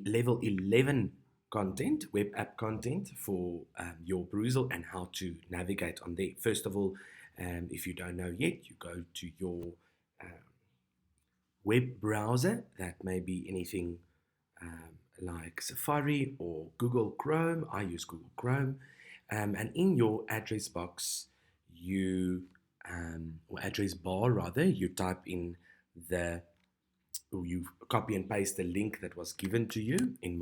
level 11 content, web app content for your perusal and how to navigate on there. First of all, if you don't know yet, you go to your web browser. That may be anything like Safari or Google Chrome. I use Google Chrome. And in your address box, or address bar rather, you type in you copy and paste the link that was given to you. In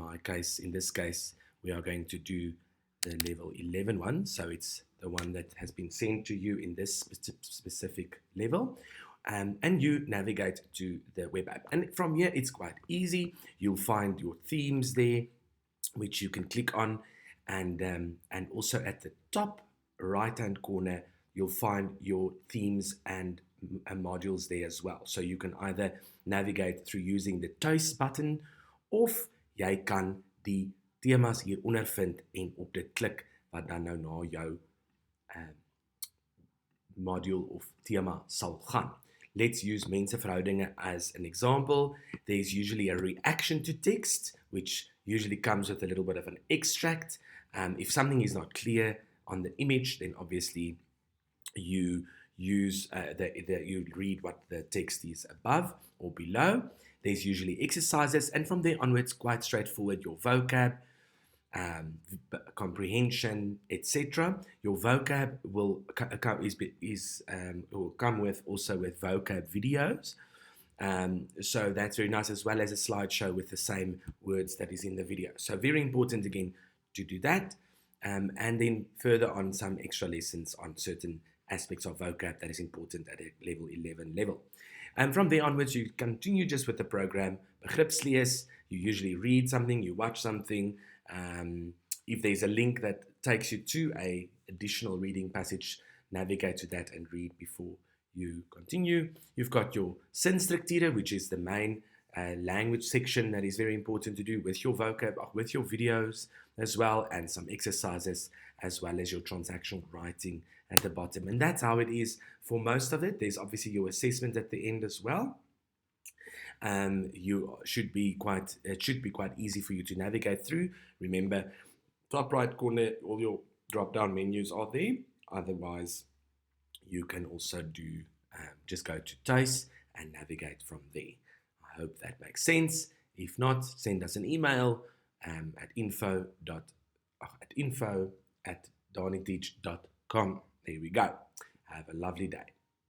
this case, we are going to do the level 11 one. So it's the one that has been sent to you in this specific level. And you navigate to the web app. And from here, it's quite easy. You'll find your themes there, which you can click on. And also at the top right-hand corner, you'll find your themes and modules there as well. So you can either navigate through using the Tuis button, of jy kan die temas hieronder vind en op dit klik wat dan nou na jou module of thema sal gaan. Let's use menseverhoudinge as an example. There's usually a reaction to text, which usually comes with a little bit of an extract. If something is not clear on the image, then obviously you use you read what the text is above or below. There's usually exercises, and from there onwards, quite straightforward. Your vocab, comprehension, etc. Your vocab will come with vocab videos. So that's very nice, as well as a slideshow with the same words that is in the video. So very important again to do that, and then further on some extra lessons on certain aspects of vocab that is important at a level 11 level. And from there onwards, you continue just with the program. Begripslees, you usually read something, you watch something. If there's a link that takes you to a additional reading passage, navigate to that and read before you continue. You've got your sinstructure, which is the main language section that is very important to do with your vocab, with your videos as well, and some exercises, as well as your transactional writing at the bottom. And that's how it is for most of it. There's obviously your assessment at the end as well. It should be quite easy for you to navigate through. Remember, top right corner, all your drop-down menus are there. Otherwise, you can also do just go to Tuis and navigate from there. I hope that makes sense. If not, send us an email at info@DTeach.com. There we go. Have a lovely day.